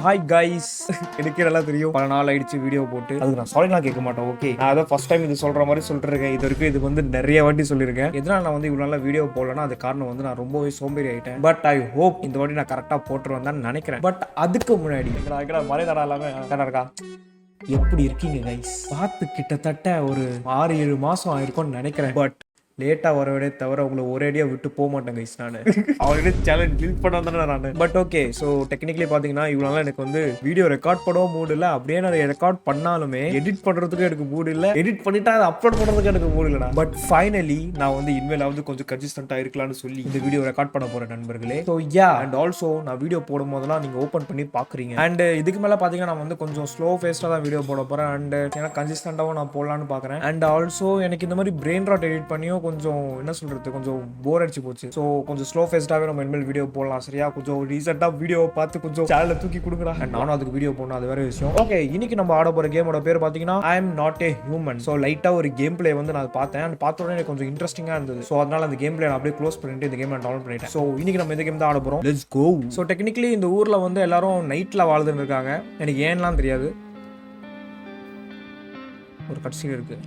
Hi guys, எனக்கு நல்லா தெரியும் பல நாள் ஆயிடுச்சு வீடியோ போட்டு. அதுக்கு நான் சாரிலாம் கேட்க மாட்டேன். ஓகே, நான் அதான் ஃபர்ஸ்ட் டைம் இது சொல்ற மாதிரி சொல்லிருக்கேன். இது வரைக்கும் இது வந்து நிறைய வாட்டி சொல்லியிருக்கேன். எதனால நான் வந்து இவ்வளவு நாள் வீடியோ போடலன்னா அது காரணம் வந்து நான் ரொம்பவே சோம்பேறி ஆயிட்டேன். பட் ஐ ஹோப் இந்த வாட்டி நான் கரெக்டா போட்டுருவேன் தான் நினைக்கிறேன். பட் அதுக்கு முன்னாடி மலை தடா எல்லாமே கரெக்டா இருக்கா? எப்படி இருக்கீங்க கைஸ்? பார்த்து கிட்டத்தட்ட ஒரு 6-7 மாசம் ஆயிருக்கும்னு நினைக்கிறேன். பட் லேட்டா வரவே தவிர உங்களை ஒரேடியா விட்டு போக மாட்டேன் கைஸ். நான் அவரே சேலஞ்ச் பில்ட் பண்ண வந்தேன் நான். பட் ஓகே, ஸோ டெக்னிக்கலி பாத்தீங்கன்னா இவ்வளவு எனக்கு வந்து வீடியோ ரெக்கார்ட் பண்ணவும் மூடு இல்லை. அப்படியே நான் ரெக்கார்ட் பண்ணாலுமே எடிட் பண்றதுக்கு எனக்கு மூடு இல்லை. எடிட் பண்ணிட்டா அதை அப்லோட் பண்றதுக்கு எனக்கு மூடு இல்லைடா. பட் ஃபைனலி நான் வந்து இனிமேலாவது கொஞ்சம் கன்சிஸ்டன்டா இருக்கலாம்னு சொல்லி இந்த வீடியோ ரெக்கார்ட் பண்ண போறேன் நண்பர்களே. ஸோ யா, அண்ட் ஆல்சோ நான் வீடியோ போடும் போதெல்லாம் நீங்க ஓப்பன் பண்ணி பாக்குறீங்க. அண்ட் இதுக்கு மேல பாத்தீங்கன்னா நான் வந்து கொஞ்சம் ஸ்லோ ஃபேஸ்டா தான் வீடியோ போட போறேன். அண்ட் எனக்கு கன்சிஸ்டன்டாவும் நான் போடலான்னு பாக்குறேன். அண்ட் ஆல்சோ எனக்கு இந்த மாதிரி பிரெயின் ராட் எடிட் பண்ணியும் கொஞ்சம் என்ன சொல்றது, கொஞ்சம் போர் அடிச்சு போச்சு. ஸோ கொஞ்சம் ஸ்லோ ஃபேஸ்டாவே நம்ம இனிமேல் வீடியோ போடலாம். சரியா, கொஞ்சம் ரீசெண்டா வீடியோ பார்த்து கொஞ்சம் சேனலை தூக்கி கொடுக்குறா. நானும் அதுக்கு வீடியோ போடணும், அது வேற விஷயம். ஓகே, இன்னைக்கு நம்ம ஆட போற கேமோட பேர் பாத்தீங்கன்னா I am not a human. So லைட்டா ஒரு கேம் பிளே வந்து நான் பார்த்தேன். அந்த பார்த்த உடனே எனக்கு கொஞ்சம் இன்ட்ரெஸ்டிங்கா இருந்தது. ஸோ அதனால அந்த கேம் பிளே நான் அப்படியே க்ளோஸ் பண்ணிட்டு இந்த கேம் நான் டவுன்லோட் பண்ணிட்டேன். ஸோ இன்னைக்கு நம்ம இந்த கேம் தான் ஆட போறோம். Let's go. ஸோ டெக்னிக்கலி இந்த ஊர்ல வந்து எல்லாரும் நைட்ல வாழ்ந்துட்டு இருக்காங்க. எனக்கு ஏன்லாம் தெரியாது. ஒரு கட்சியில் இருக்கு.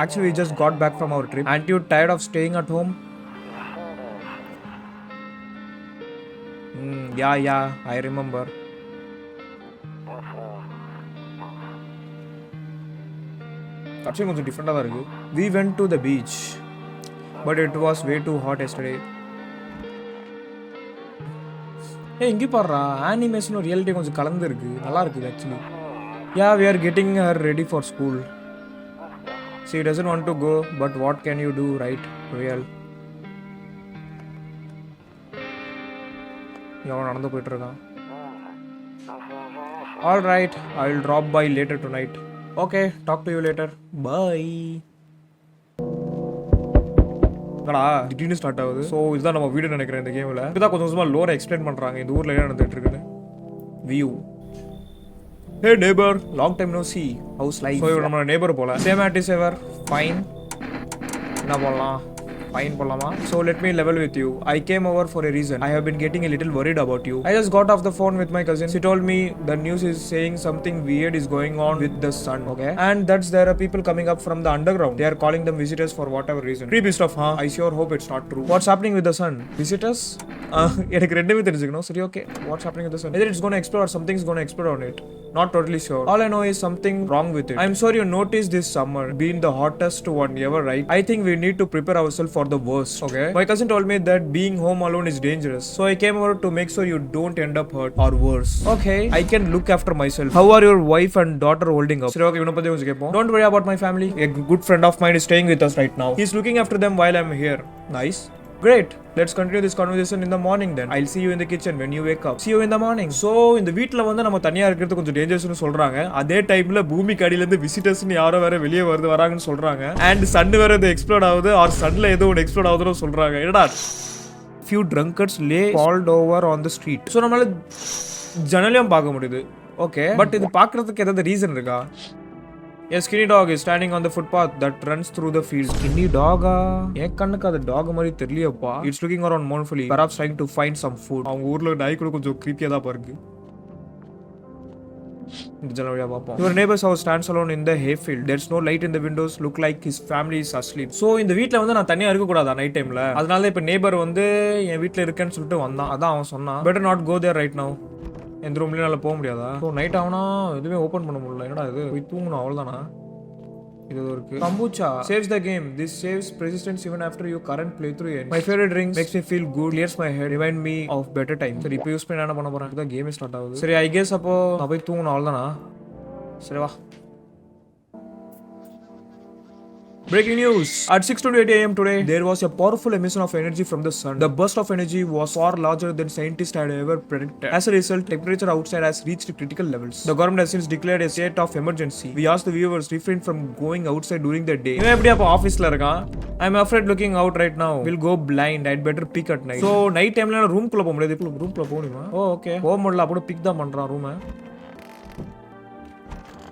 Actually, we just got back from our trip. Aren't you tired of staying at home? Yeah, I remember. Actually, கொஞ்சம் டிஃபரெண்டா தான் இருக்கு. We went to the beach, but it was way too hot yesterday. இங்க பாருடா, அனிமேஷனும் reality கொஞ்சம் கலந்து இருக்கு. நல்லா இருக்கு actually. Yeah, we are getting her ready for school. She doesn't want to go, but what can you do, right? Real. யாவன் நடந்து போயிட்டு இருக்கான். All right, I'll drop by later tonight. Okay, talk to you later. Bye. என்னடா திடீர்னு start ஆகுது. So இதுதான் நம்ம video நினைக்கிறேன். இந்த கேமில் இப்போதான் கொஞ்சம் கொஞ்சமாக லோரை எக்ஸ்பிளைன் பண்ணுறாங்க. இந்த ஊரில் என்ன நடந்துட்டு இருக்குன்னு. View. Hey neighbor, long time no see. How's life? So நம்ம neighbor போல. Same as ever. Fine. என்ன போடலாம்? Fine போடலாமா? So let me level with you. I came over for a reason. I have been getting a little worried about you. I just got off the phone with my cousin. She told me the news is saying something weird is going on with the sun. Okay? And that's there are people coming up from the underground. They are calling them visitors for whatever reason. Creepy stuff, huh? I sure hope it's not true. What's happening with the sun? Visitors? எனக்கு ரெண்டுமே தெரிஞ்சுக்கணும். சரி, okay. What's happening with the sun? Either it's going to explode or something's going to explode on it. Not totally sure. All I know is something wrong with it. I'm sure you noticed this summer being the hottest one ever, right? I think we need to prepare ourselves for the worst. Okay? My cousin told me that being home alone is dangerous. So I came over to make sure you don't end up hurt or worse. Okay, I can look after myself. How are your wife and daughter holding up? Sir, okay, இவனை பத்தி கொஞ்சம் கேட்போம். Don't worry about my family. A good friend of mine is staying with us right now. He's looking after them while I'm here. Nice. Great. Let's continue this conversation in the morning then. I'll see you in the kitchen when you wake up. See you in the morning. So இந்த வீட்ல வந்து நம்ம தனியா இருக்கிறது கொஞ்சம் டேஞ்சரஸ்னு சொல்றாங்க. அதே டைம்ல பூமிக்கு அடியில இருந்து விசிட்டர்ஸ்னு யாரோ வேற வெளியே வராங்கன்னு சொல்றாங்க. அண்ட் சன் வேற இது எக்ஸ்ப்ளோட் ஆகுது ஆர் சன்ல ஏதோ ஒன்று எக்ஸ்ப்ளோட் ஆகுதுன்னு சொல்றாங்க. என்னடா? Few drunkards lay sprawled over on the street. So நம்மளால ஜன்னலையும் பார்க்க முடியுது. ஓகே, பட் இது பார்க்கிறதுக்கு ஏதாவது ரீசன் இருக்கா? A skinny dog is standing on the footpath that runs through the field. Skinny dog? என் கண்ணுக்கு அது டாக் மாதிரி தெரியலையப்பா. It's looking around mournfully, perhaps trying to find some food. அவங்க ஊர்ல நாய் கூட கொஞ்சம் creepy-ஆ தான் பாருக்கு. இந்த ஜன்னல் வழியா பாப்போம். Your neighbor's house stands alone in the hayfield. There's no light in the windows. Look like his family is asleep. So இந்த வீட்ல வந்து நான் தனியா இருக்க கூடாதா நைட் டைம்ல? அதனால இப்ப neighbor வந்து என் வீட்ல இருக்கேன்னு சொல்லிட்டு வந்தான். அதான் அவன் சொன்னான். Better not go there right now. எந்த ரூம்லயும் நல்லா போக முடியாதா? ஸோ நைட் ஆகுனா எதுவுமே ஓப்பன் பண்ண முடியல. என்னடா இது? போய் தூங்கணும், அவ்வளோதானா? இது இருக்கு. Kombucha saves the game. This saves persistence even after your current playthrough ends. My favorite drink makes me feel good, clears my head, remind me of better times. சரி, இப்போ யூஸ் பண்ணி என்ன பண்ண போறேன்? இதான் கேமே ஸ்டார்ட் ஆகுது. சரி, I guess அப்போ நான் போய் தூங்கணும், அவ்வளோதானா? சரி வா. Breaking news! At 6:28 a.m. today, there was a powerful emission of energy from the sun. The burst of energy was far larger than scientists had ever predicted. As a result, temperature outside has reached critical levels. The government has since declared a state of emergency. We asked the viewers refrain from going outside during the day. இவன் எப்படி அப்ப ஆபீஸ்ல இருக்கான்? I'm afraid looking out right now. We'll go blind. I'd better peek at night. So night timeல room குள்ள போக முடியாது. Room குள்ள போகணுமா? Oh okay. போக முடியல, அப்படியே பிக் தான் பண்றான் ரூமை.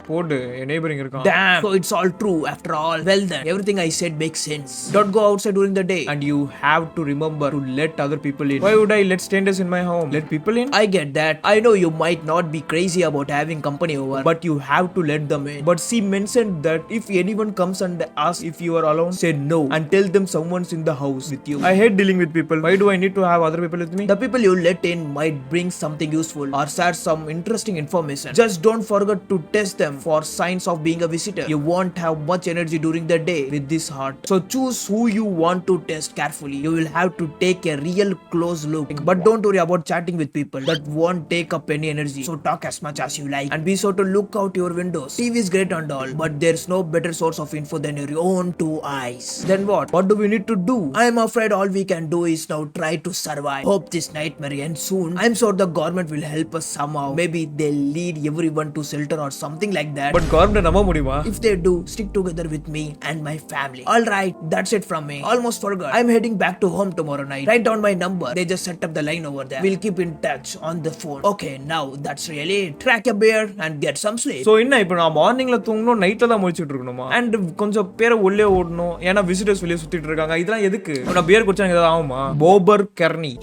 போடு neighboring இருக்கான். Damn, so it's all true after all. Well then, everything I said makes sense. Don't go outside during the day. And you have to remember to let other people in. Why would I let strangers in my home? Let people in? I get that. I know you might not be crazy about having company over, but you have to let them in. But she mentioned that if anyone comes and asks if you are alone, say no and tell them someone's in the house with you. I hate dealing with people. Why do I need to have other people with me? The people you let in might bring something useful or share some interesting information. Just don't forget to test them for signs of being a visitor. You won't have much energy during the day with this heart. So choose who you want to test carefully. You will have to take a real close look. But don't worry about chatting with people. That won't take up any energy. So talk as much as you like. And be sure to look out your windows. TV is great and all, but there's no better source of info than your own two eyes. Then what? What do we need to do? I'm afraid all we can do is now try to survive. Hope this nightmare ends soon. I'm sure the government will help us somehow. Maybe they'll lead everyone to shelter or something like that. But government நம்ப முடியுமா? If they do, stick together with me and my family. Alright, that's it from me. Almost forgot. I'm heading back to home tomorrow night. Write down my number. They just set up the line over there. We'll keep in touch on the phone. Okay, now that's really it. Crack a beer and get some sleep. So என்ன இப்போ நான் மார்னிங்ல தூங்கணும் நைட்ல தான் முழிச்சிட்டு இருக்கணுமா? And கொஞ்சம் பேரை உள்ளே ஓடணும். ஏன்னா விசிட்டர்ஸ் வெளியே சுத்திட்டு இருக்காங்க. இதெல்லாம் எதுக்கு? நான் பியர் குடிச்சா எனக்கு ஏதாவது ஆகுமா? போபர் கர்னி.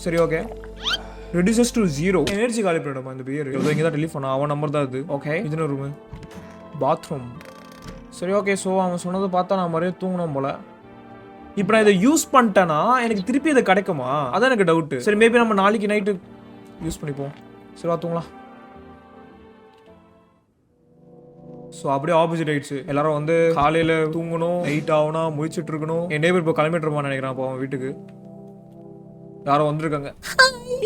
சரி ஓகே. Reduces to 0. எனர்ஜி காலி பண்ணிடுமா இந்த பியர். இதோ இங்க தான் டெலிஃபோன். அவன் நம்பர் தான் இது. ஓகே. இது ரூம். பாத்ரூம். சரி ஓகே. ஸோ அவன் சொன்னதை பார்த்தா நான் மறுபடியும் தூங்கணும் போல. இப்போ நான் இதை யூஸ் பண்ணிட்டேன்னா எனக்கு திருப்பி இதை கிடைக்குமா? அதான் எனக்கு டவுட்டு. சரி மேபி நம்ம நாளைக்கு நைட்டு யூஸ் பண்ணிப்போம். சரி தூங்கலாம். ஸோ அப்படியே ஆப்போசிட் ஆயிடுச்சு. எல்லாரும் வந்து காலையில் தூங்கணும், நைட் ஆகுனா முழிச்சிட்டு இருக்கணும். என் நேபர் இப்போ கிளம்பிட்டுருப்பான்னு நினைக்கிறான். அப்போ அவன் வீட்டுக்கு யாரோ வந்திருக்காங்க.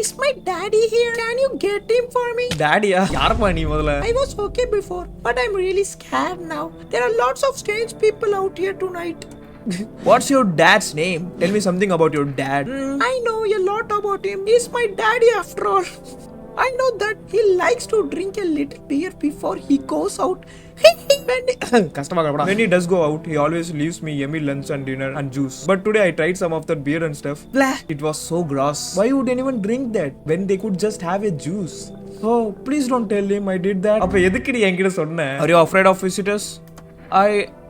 Is my daddy here? Can you get him for me? டாடியா? யாரப்பா நீ முதல்ல? I was okay before, but I'm really scared now. There are lots of strange people out here tonight. What's your dad's name? Tell me something about your dad. I know a lot about him. He's my daddy after all. I know that he likes to drink a little beer before he goes out. When he does go out, he always leaves me yummy lunch and dinner and juice. But today I tried some of that beer and stuff. Blah. It was so gross. Why would anyone drink that when they could just have a juice? Oh, please don't tell him I did that. அப்ப எதுக்கு நீ என்கிட்ட சொன்ன? Are you afraid of visitors?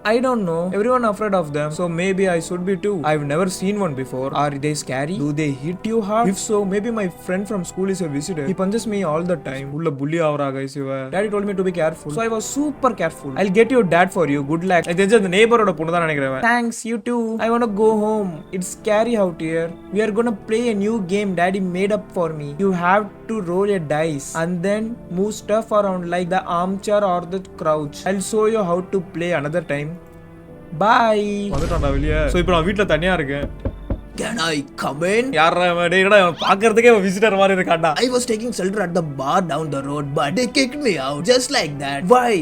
I don't know. Everyone afraid of them. So maybe I should be too. I've never seen one before. Are they scary? Do they hit you hard? If so, maybe my friend from school is a visitor. He punches me all the time. Ulla bully avra guys iva. Daddy told me to be careful. So I was super careful. I'll get your dad for you. Good luck. I think the neighbor oda ponnu dhaan nenikiren. Thanks, you too. I want to go home. It's scary out here. We are going to play a new game Daddy made up for me. You have to roll a dice and then move stuff around like the armchair or the couch. I'll show you how to play another time. Bye. வந்துட்டான்டா வெளிய. So இப்போ நான் வீட்ல தனியா இருக்கேன். Can I come in? யாரா டேய்டா பாக்குறதுக்கே visitor மாதிரி இருக்கான்டா. I was taking shelter at the bar down the road, but they kicked me out just like that. Why?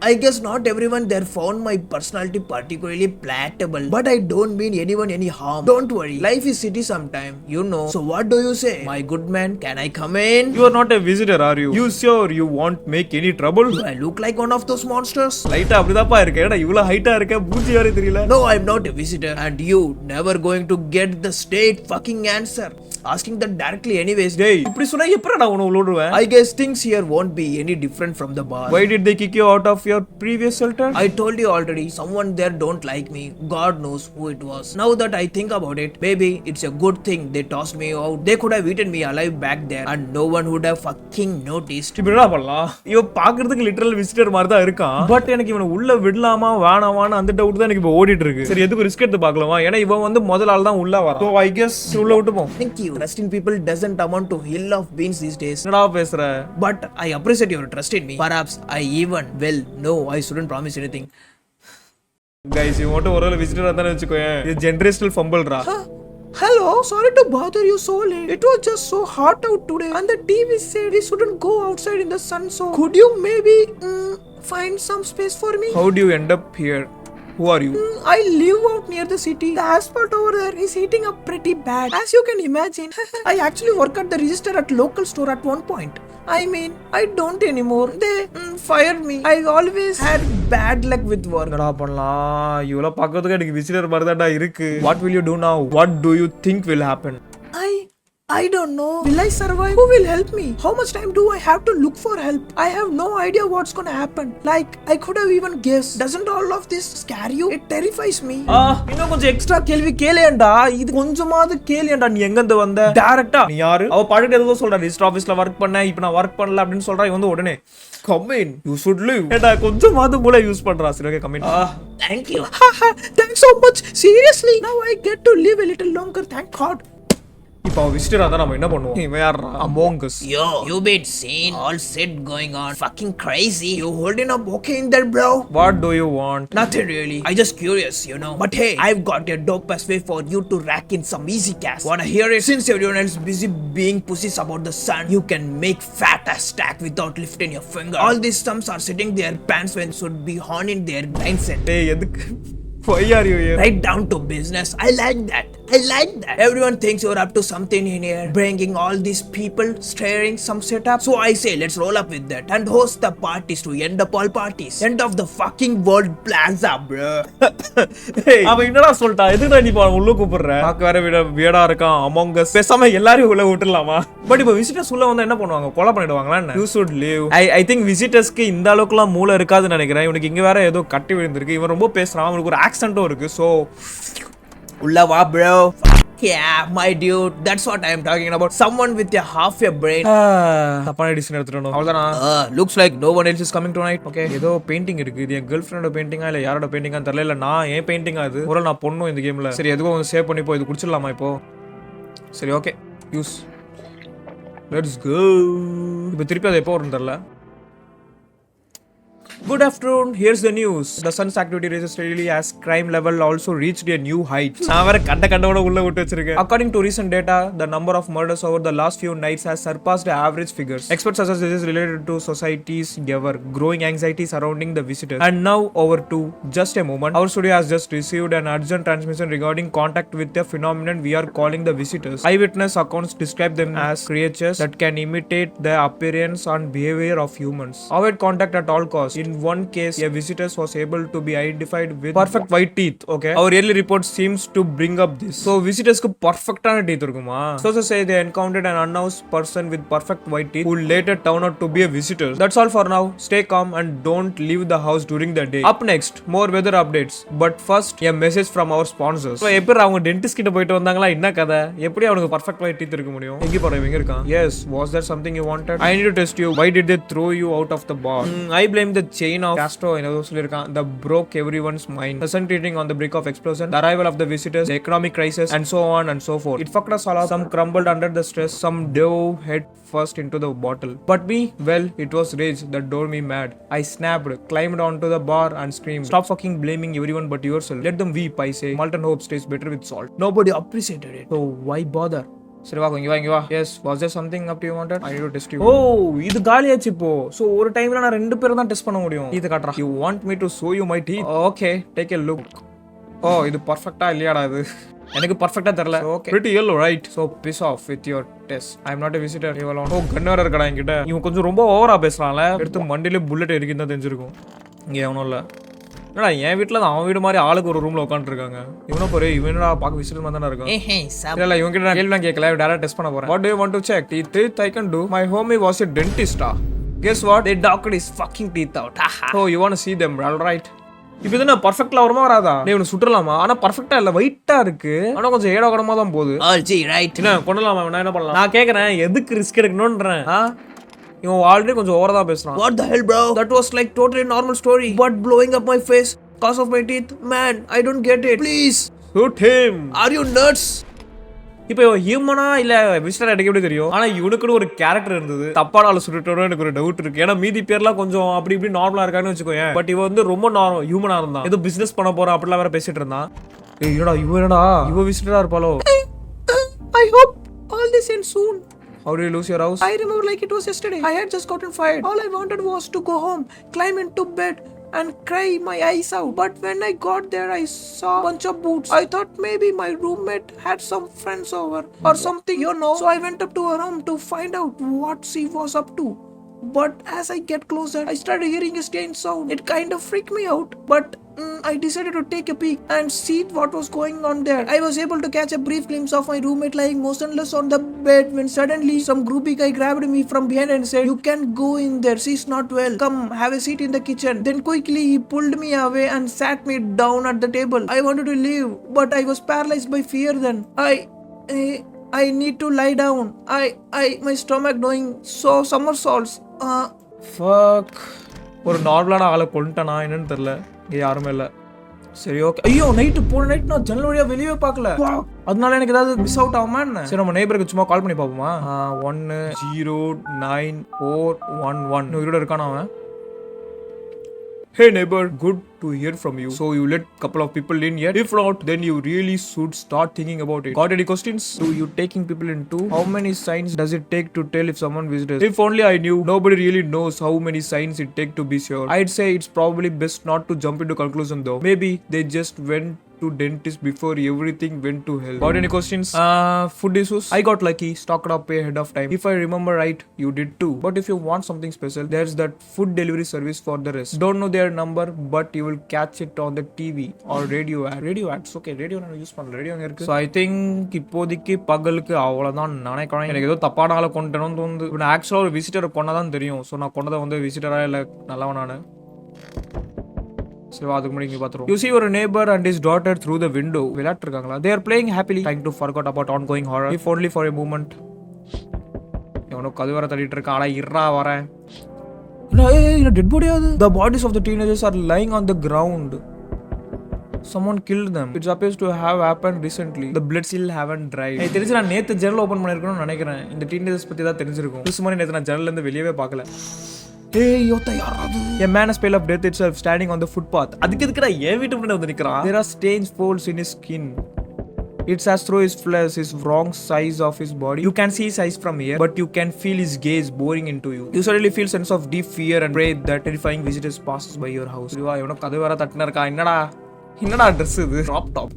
I guess not everyone there found my personality particularly palatable, but I don't mean anyone any harm. Don't worry, life is city sometime, you know. So what do you say, my good man? Can I come in? You are not a visitor, are you? You sure you won't make any trouble? Do I look like one of those monsters? லைட்டா அப்படிதாப்பா இருக்க. ஏடா இவ்ளோ ஹைட்டா இருக்க, மூஞ்சி வரை தெரியல. No, I'm not a visitor, and you never going to get the straight fucking answer. Asking that directly anyways. டேய் இப்படி சொன்னா எப்பறடா உன்னை உள்ளோடுவேன்? I guess things here won't be any different from the bar. Why did they kick you out of your previous shelter? I told you already, someone there don't like me. God knows who it was. Now that I think about it, maybe it's a good thing they tossed me out. They could have eaten me alive back there and no one would have fucking noticed. இப்போ என்ன பண்ணலாம்? இவன் பாக்குறதுக்கு literal visitor மாதிரி தான் இருக்கான். But எனக்கு இவனை உள்ள விடலாமா வேணாமான்னு அந்த டவுட் தான் எனக்கு இப்போ ஓடிட்டு இருக்கு. சரி எதுக்கு ரிஸ்க் எடுத்து பார்க்கலாமா? ஏன்னா இவன் வந்து முதல் ஆள் தான் உள்ள வரான். So I guess உள்ள விட்டுப்போம். Thank you. Trust in people doesn't amount to hill of beans these days. என்னடா பேசுற? But I appreciate your trust in me. Perhaps I even well no I shouldn't promise anything. Guys, you want to ஒருவேளை visitor இருந்தானே வெச்சுக்கோயேன். இது generational ஃபம்பிள்ரா. Hello, sorry to bother you so late. It was just so hot out today and the TV said we shouldn't go outside in the sun, so could you maybe find some space for me? How do you end up here? Who are you? I live out near the city. The asphalt over there is heating up pretty bad, as you can imagine. I actually work at the register at local store at one point. I mean, I don't anymore. They fired me. I always had bad luck with work. என்னடா பண்ணலாம்? இவள பார்க்கிறதுக்கு எனக்கு visitor மாதிரி தான்டா இருக்கு. What will you do now? What do you think will happen? I don't know. Will I survive? Who will help me? How much time do I have to look for help? I have no idea what's gonna happen. Like, I could have even guessed. Doesn't all of this scare you? It terrifies me. இன்னும் கொஞ்சம் extra கேள்வி கேளையண்டா. இது கொஞ்சமாவது கேளையண்டா. நீ எங்க இருந்து வந்த? டைரக்டா நீ யாரு? அவ பாட்டுட்டு ஏதோ சொல்றா. ரிஜிஸ்டர் ஆபீஸ்ல வர்க் பண்ண, இப்போ நான் வர்க் பண்ணல அப்படின்னு சொல்றா. இவன் வந்து உடனே come in, you should leave. ஏடா கொஞ்சமாவது மூளை யூஸ் பண்றா. சரி okay come in. Thank you. Thanks so much. Seriously. Now I get to live a little longer. Thank God. இப்போ விசிட்டரா தான் நம்ம என்ன பண்ணுவோம்? இவன் யாரா? Among Us. Yo, you been seen all shit going on. Fucking crazy. You holding up okay in there, bro? What do you want? Nothing really. I just curious, you know. But hey, I've got a dopest way for you to rack in some easy cash. Wanna hear it? Since everyone else busy being pussies about the sun, you can make fat ass stack without lifting your finger. All these stumps are sitting their pants when should be honing their mindset. Hey, எதுக்கு? Why are you here? Right down to business. I like that. I like that. Everyone thinks you're up to something in here, bringing all these people, stirring some setup. So I say, let's roll up with that and host the parties to end up all parties. End of the fucking world plaza, bro. Hey, அவன் என்னடா சொல்லிட்டா? எதுக்குடா நீ உள்ள கூப்பிடுற? பாக்க வேற வியடா இருக்கான். Among Us. பேசாம எல்லாரையும் உள்ள விட்டுறலாமா? பட் இப்போ விசிட்டர்ஸ் உள்ள வந்து என்ன பண்ணுவாங்க? கொலை பண்ணிடுவாங்களா என்ன? You should leave. I think visitorsக்கு இந்த அளவுக்குலாம் மூளை இருக்காதுன்னு நினைக்கிறேன். இவனுக்கு இங்க வேற ஏதோ கட்டி விழுந்திருக்கு. இவன் ரொம்ப பேசுறான். அவனுக்கு ஒரு ஆக்சென்ட்டும் இருக்கு. So ulla va bro. Yeah, my dude. That's what I am talking about. Someone with a half a brain. தப்பான டிசிஷன் எடுத்துட்டோம். அவ்வளவுதானா? Looks like no one else is coming tonight. Okay. ஏதோ பெயிண்டிங் இருக்கு. இது என் கேர்ள்ஃப்ரெண்டோட பெயிண்டிங்கா இல்ல யாரோட பெயிண்டிங்கான்னு தெரியல. இல்ல நான் ஏன் பெயிண்டிங்கா இது? ஒருவேளை நான் பொண்ணும் இந்த கேம்ல. சரி எதுவும் சேவ் பண்ணி போ. இது குடிச்சிடலாமா இப்போ? சரி ஓகே. யூஸ். Let's go. இப்போ திருப்பி அது எப்போ வரும்னு தெரியல. Good afternoon. Here's the news. The sun's activity rises steadily as crime level also reached a new height. நான் வேற கண்டோட உள்ள விட்டு வச்சிருக்கேன். According to recent data, the number of murders over the last few nights has surpassed average figures. Experts suggest this is related to society's ever growing anxiety surrounding the visitors. And now over to just a moment. Our studio has just received an urgent transmission regarding contact with a phenomenon we are calling the visitors. Eyewitness accounts describe them as creatures that can imitate the appearance and behavior of humans. Avoid contact at all costs. In one case, a visitor was able to be identified with perfect white teeth. Okay, our early report seems to bring up this. So visitors ku perfect ana teeth irukuma. Sources say they encountered an unannounced person with perfect white teeth who later turned out to be a visitor. That's all for now. Stay calm and don't leave the house during the day. Up next, more weather updates. But first, a message from our sponsors. So எப்ப அவங்க dentist கிட்ட போயிட்டு வந்தாங்களா? என்ன கதை? எப்படி அவனுக்கு perfect white teeth இருக்க முடியும்? எங்க போற இவங்க இருக்கான்? Yes, was there something you wanted? I need to test you. Why did they throw you out of the bar? I blame the chain of Castro that broke everyone's mind. The sun hitting on the brink of explosion, the arrival of the visitors, the economic crisis, and so on and so forth. It fucked us all up. Some crumbled under the stress, some dove head first into the bottle. But me, well, it was rage that drove me mad. I snapped, climbed onto the bar and screamed, "Stop fucking blaming everyone but yourself. Let them weep," I say. Molten hope tastes better with salt. Nobody appreciated it. So why bother? சரி வா இங்க வா. Yes was there something up you wanted? I need to test you. Oh இது காலியாச்சு இப்போ. So ஒரு டைம்ல நான் ரெண்டு பேரை தான் டெஸ்ட் பண்ண முடியும். இது காட்றா. You want me to show you my teeth? Okay, take a look. Oh இது பெர்ஃபெக்ட்டா இல்லையாடா இது? எனக்கு பெர்ஃபெக்ட்டா தெரியல. Okay, pretty yellow right? So piss off with your test. I am not a visitor. You alone. ஓ கன்னர் இருக்கடா என்கிட்ட. இவன் கொஞ்சம் ரொம்ப ஓவரா பேசுறான்ல. எடுத்து மண்டிலே புல்லட் எரிக்கின்னு தெரிஞ்சிருக்கும். இங்க எவனும் இல்ல. என்னடா என் வீட்டுல தான் அவன் வீடு மாதிரி ஆளுக்கு ஒரு ரூம்ல உட்காந்துருக்காங்க. இவனும் போய் இவனடா பாக்க விசிட்டர் மாதிரி தானே இருக்கும். இல்ல இவங்க கிட்ட நான் கேள்வி கேட்கல, டேரக்ட் டெஸ்ட் பண்ண போறேன். What do you want to check? Teeth I can do. My homie was a dentist. Guess what? They doctored his fucking teeth out. So you want to see them, all right? இப்போ இது நான் பர்ஃபெக்ட்ல வருமா வராதா? நீ இவனை சுற்றலாமா? ஆனா பர்ஃபெக்ட்டா இல்ல, வெயிட்டா இருக்கு. ஆனா கொஞ்சம் ஏடா கடமா தான் போகுது. ஆல்ஜி ரைட். என்ன கொண்டலாமா? நான் என்ன பண்ணலாம்? நான் கேக்குறேன் எதுக்கு ரிஸ்க் எடுக்கணும்ன்றேன். இவன் ஆல்ரெடி கொஞ்சம் ஓவரா தான் பேசுறான். What the hell bro? That was like totally normal story. But blowing up my face cause of my teeth, man, I don't get it. Please shoot him. Are you nuts? இப்போ ஹியூமனா இல்ல visitor எனக்கு எப்படி தெரியும்? ஆனா இவனுக்குன்னு ஒரு character இருந்தது. தப்பான ஆளு சுட்டுட்டோன்னு எனக்கு ஒரு டவுட் இருக்கு. ஏன்னா மீதி பேர்லாம் கொஞ்சம் அப்படி இப்படி நார்மலா இருக்கான்னு வச்சுக்கோயேன். பட் இவன் வந்து ரொம்ப ஹியூமனா இருந்தான். ஏதோ பிசினஸ் பண்ண போறான் அப்படிலாம் வேற பேசிட்டு இருந்தான். என்னடா இவ விசிட்டரா இருப்பாளோ? I hope all this ends soon. How did you lose your house? I remember like it was yesterday. I had just gotten fired. All I wanted was to go home, climb into bed and cry my eyes out. But when I got there, I saw a bunch of boots. I thought maybe my roommate had some friends over or something, you know. So I went up to her room to find out what she was up to. But as I get closer, I started hearing a strange sound. It kind of freaked me out. But I decided to take a peek and see what was going on there. I was able to catch a brief glimpse of my roommate lying motionless on the bed when suddenly some groupie guy grabbed me from behind and said, "You can't go in there. She's not well. Come, have a seat in the kitchen." Then quickly he pulled me away and sat me down at the table. I wanted to leave, but I was paralyzed by fear then. I need to lie down. My stomach doing so somersaults. Fuck. ஒரு நார்மலான ஆளை கொண்டுட்டனா என்னன்னு தெரியல. இங்கே யாருமே இல்லை. சரி okay. ஐயோ நைட்டு போன நைட் நான் ஜன்னல் வழியாக வெளியே பார்க்கல. அதனால எனக்கு ஏதாவது மிஸ் அவுட் ஆகுமா என்ன? சரி நம்ம நெய்பருக்கு சும்மா கால் பண்ணி பார்ப்போமா? 109411 உயிரோட இருக்கானா அவன்? Hey neighbor, good to hear from you. So you let couple of people in yet? If not, then you really should start thinking about it. Got any questions? Do you taking people in too? How many signs does it take to tell if someone visitors? If only I knew. Nobody really knows how many signs it take to be sure. I'd say it's probably best not to jump into conclusion though. Maybe they just went to dentist before everything went to hell. Got any questions? Food issues? I got lucky, stocked up ahead of time. If I remember right, you did too. But if you want something special, there's that food delivery service for the rest. Don't know their number, but you will catch it on the TV or radio ad. Radio ads, okay. Radio நான் use பண்ணல. Radio அங்கே இருக்கு. So I think இப்போதைக்கு பகலுக்கு அவ்வளோதான் நினைக்கிறேன். எனக்கு ஏதோ தப்பான ஆளை கொண்டுட்டேன்னு தோணுது. இப்போ நான் ஆக்சுவலாக ஒரு விசிட்டரை கொண்டதான் தெரியும். ஸோ நான் கொண்டதை வந்து விசிட்டராக இல்லை நல்லவன் நான். சரி அதுக்கு முன்னாடி இங்கே பார்த்துருவோம். You see your neighbor and his daughter through the window. விளையாட்டுருக்காங்களா? They are playing happily, trying to forget about ongoing horror, if only for a moment. எவனோ கது வர தள்ளிட்டு இருக்கா. ஆனா இருறா வரேன். என்ன டெட் பாடி ஆகுது? The bodies of the teenagers are lying on the ground. Someone killed them. It appears to have happened recently. The blood still haven't dried. எனக்கு தெரிஞ்சு நான் நேற்று ஜன்னல் ஓப்பன் பண்ணியிருக்கணும்னு நினைக்கிறேன். இந்த டீனேஜர்ஸ் பற்றி தான் தெரிஞ்சிருக்கும். புதுசு மாதிரி நேற்று நான் ஜன்னல்லேருந்து வெளியவே பார்க்கல. A man has pale of death itself standing on the footpath. அதுக்கு எதுக்குடா ஏன் வீட்டு முன்னாடி வந்து நிற்கிறான்? There are strange folds in his skin. It's as through his flesh is wrong size of his body. You can see his eyes from here, but you can feel his gaze boring into you. You suddenly feel sense of deep fear and dread that terrifying visitors passes by your house. இவனோ கதவு வர தட்டுனா இருக்கா. என்னடா dress இது? Drop top.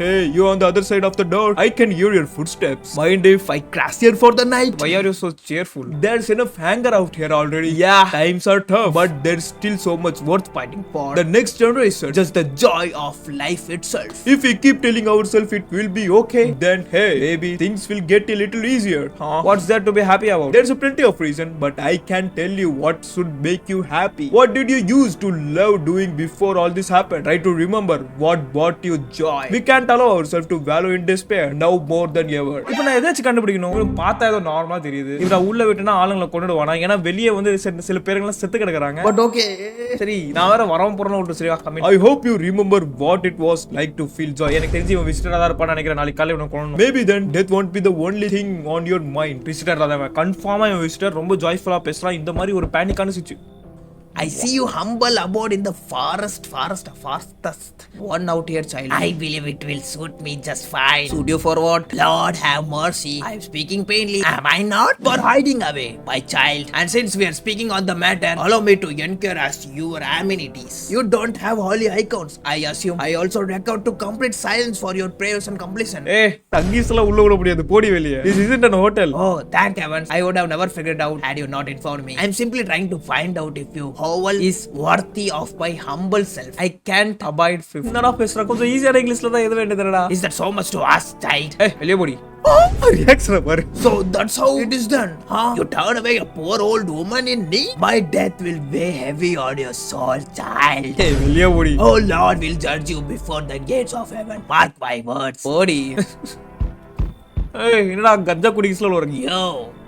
Hey, you on the other side of the door. I can hear your footsteps. Mind if I crash here for the night? Why are you so cheerful? There's enough anger out here already. Yeah, times are tough, but there's still so much worth fighting for. The next generation, just the joy of life itself. If we keep telling ourselves it will be okay, then hey, maybe things will get a little easier. What's there to be happy about? There's a plenty of reason, but I can't tell you what should make you happy. What did you use to love doing before all this happened? Try to remember what brought you joy. We can't allow ourselves to wallow in despair now more than ever. இப்போ நான் எதாச்சும் கண்டுபிடிக்கணும். பார்த்தா ஏதோ நார்மலா தெரியுது. இவர உள்ள விட்டுனா ஆளுங்களை கொண்டுடுவானா? ஏன்னா வெளியே வந்து சில பேருங்க செத்து கிடக்குறாங்க. பட் ஓகே சரி நான் வேற வரவும் போறேன்னு விட்டு சரியா comment. I hope you remember what it was like to feel joy. எனக்கு தெரிஞ்சு இவன் விசிட்டரா தான் இருப்பான்னு நினைக்கிறேன். நாளைக்கு காலையில இவனை கொல்லணும். Maybe then death won't be the only thing on your mind. Visitor தான் கன்ஃபார்மா இவன் விசிட்டர் ரொம்ப ஜாய்ஃபுல்லா பேசுறான். இந்த மாதிரி ஒரு பேனிக்கான situation. I see you humble abode in the fastest one out here, child. I believe it will suit me just fine. Suit you for what? Lord have mercy. I am speaking plainly. Am I not? For hiding away, my child. And since we are speaking on the matter, allow me to inquire as your amenities. You don't have holy icons, I assume. I also record to complete silence for your prayers and completion. Hey, தங்கீஸ்ல உள்ள விட முடியாது. போடி வெளியே. This isn't an hotel. Oh, thank heavens. I would have never figured out had you not informed me. I am simply trying to find out if you hovel is worthy of my humble self. I can't abide fifth. என்னடா பேசுற? கொஞ்சம் ஈஸியான இங்கிலீஷ்ல தான் எது வேண்டியதுடா. Is that so much to ask, child? Hey, வெளிய போடி. Reaction பாரு. So that's how it is done, huh? You turn away a poor old woman in need? My death will weigh heavy on your soul, child. Hey, வெளிய போடி. Oh Lord will judge you before the gates of heaven. Mark my words. Bodi. Hey, என்னடா கஞ்சா குடிக்கல ஒரு. Yo.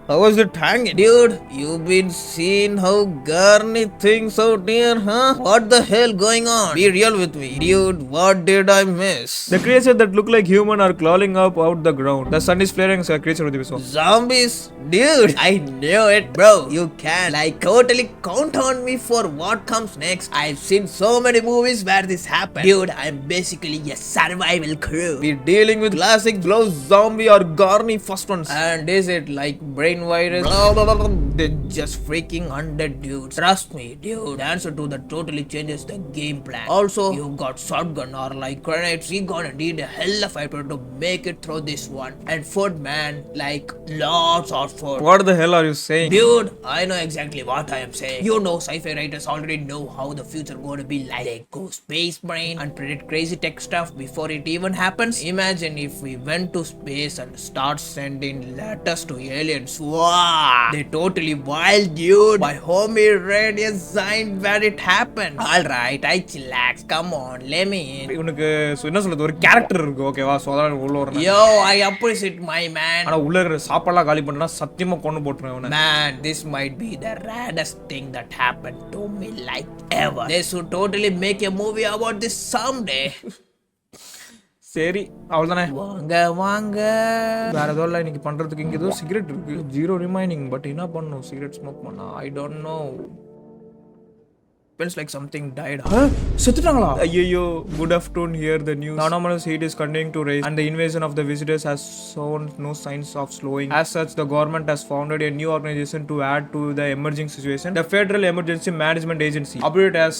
How was it hanging? Dude, you've been seeing how garny things out here, huh? What the hell going on? Be real with me. Dude, what did I miss? The creatures that look like human are crawling up out the ground. The sun is flaring, so a creature with this one. Zombies? Dude, I knew it, bro. You can like totally count on me for what comes next. I've seen so many movies where this happened. Dude, I'm basically a survival crew. We're dealing with classic blow zombie or garny first ones. And is it like brain brain virus. They're just freaking 100 dudes. Trust me, dude. The answer to that totally changes the game plan. Also, you got shotgun or like grenades. We gonna need a hell of effort to make it through this one. And food, man, like lots of food. What the hell are you saying? Dude, I know exactly what I am saying. You know, sci-fi writers already know how the future gonna be like. They go space brain and predict crazy tech stuff before it even happens. Imagine if we went to space and start sending letters to aliens. Wow, they totally wild, dude. My homie read a sign where it happened. Alright, I chillax. Come on, let me in. இவனுக்கு என்ன சொல்றது ஒரு character இருக்கு ஓகேவா so அதான் உள்ள வரணும். Yo, I appreciate my man. ஆனா உள்ள இருக்கிற சாப்பாடுலாம் காலி பண்ணா சத்தியமா கொன்னு போட்டுறேன் அவனை. Man, this might be the raddest thing that happened to me like ever. They should totally make a movie about this someday. சரி அவ்வளவுதானே. வாங்க வாங்க. வேற ஏதோ இல்லை இன்னைக்கு பண்றதுக்கு. இங்க ஏதோ சிகரெட் இருக்கு. 0 ரிமைனிங். பட் என்ன பண்ணணும் சிகரெட் ஸ்மோக் பண்ணா? ஐ don't no. Feels like something died. செத்துட்டாங்களா? ஐயோ. Good afternoon. Here the news. The anomalous heat is continuing to rise and the invasion of the visitors has shown no signs of slowing. As such, the government has founded a new organization to add to the emerging situation. The Federal Emergency Management Agency, abbreviated as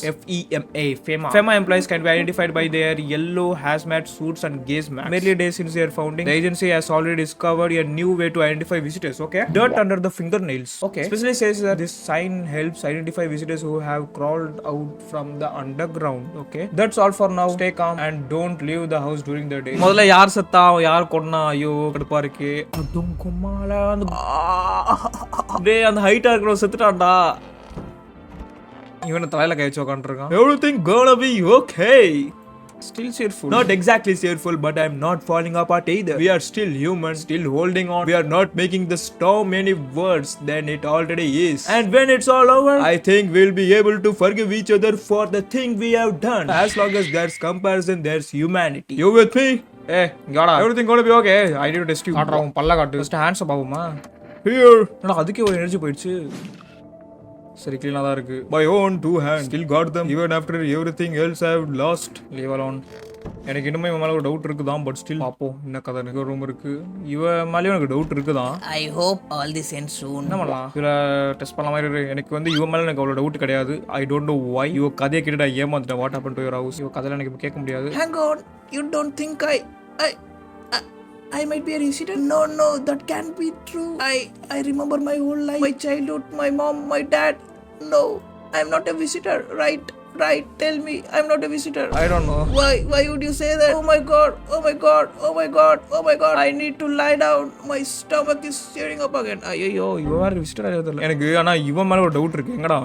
FEMA. FEMA employees can be identified by their yellow hazmat suits and gaze masks. Merely days since their founding, the agency has already discovered a new way to identify visitors. Okay, dirt under the fingernails. Okay, specialist says that this sign helps identify visitors who have crawled out from the underground. Okay, that's all for now. Stay calm and don't leave the house during the day. முதல்ல யார் செத்தா யார் கொன்னா? ஐயோ கடுப்பா இருக்கு. அதும் கும்மால அந்த டேய் அந்த ஹைட்டா இருக்கற செத்துட்டான்டா. இவன தலையில கை வச்சு உட்கார்ந்திருக்கான். Everything gonna be okay. Still cheerful. Not exactly cheerful, but I'm not falling apart either. We are still human, still holding on. We are not making the storm any worse than it already is. And when it's all over, I think we'll be able to forgive each other for the thing we have done. As long as there's comparison, there's humanity. You with me? Hey, gotta. Everything gonna be okay. I need to test you. காட்றா உன் பல்ல காட்டு. Just hands up ஆகுமா? Here. நான் அதுக்கே ஒரு energy போயிடுச்சு. சரி க்ளீனா தான் இருக்கு. My own 2 hands still got them even after everything else I have lost. Leave alone. எனக்கு இன்னுமே இவன் மேல ஒரு டவுட் இருக்குதான். பட் ஸ்டில் பாப்போம் என்ன கதை. எனக்கு ரூம் இருக்கு. இவன் மேலே எனக்கு டவுட் இருக்குதான். I hope all this ends soon. என்ன பண்ணலாம்? இவர டெஸ்ட் பண்ண மாதிரி இருக்கு. எனக்கு வந்து இவன் மேல எனக்கு அவ்வளவு டவுட் கிடையாது. I don't know why. இவ கதையை கேட்டு ஏமாந்துட்டேன். What happened to your house? இவ கதையில எனக்கு கேட்க முடியாது. Hang on. You don't think I might be a visitor? No, that can't be true. I remember my whole life, my childhood, my mom, my dad. No, I'm not a visitor, right? Tell me, I'm not a visitor. I don't know. Why would you say that? Oh my god, I need to lie down. My stomach is tearing up again. ஐயோ இவன் வேற visitor ஆயிரது எனக்கு. ஆனா இவன் மேல ஒரு doubt இருக்கு. எங்கடா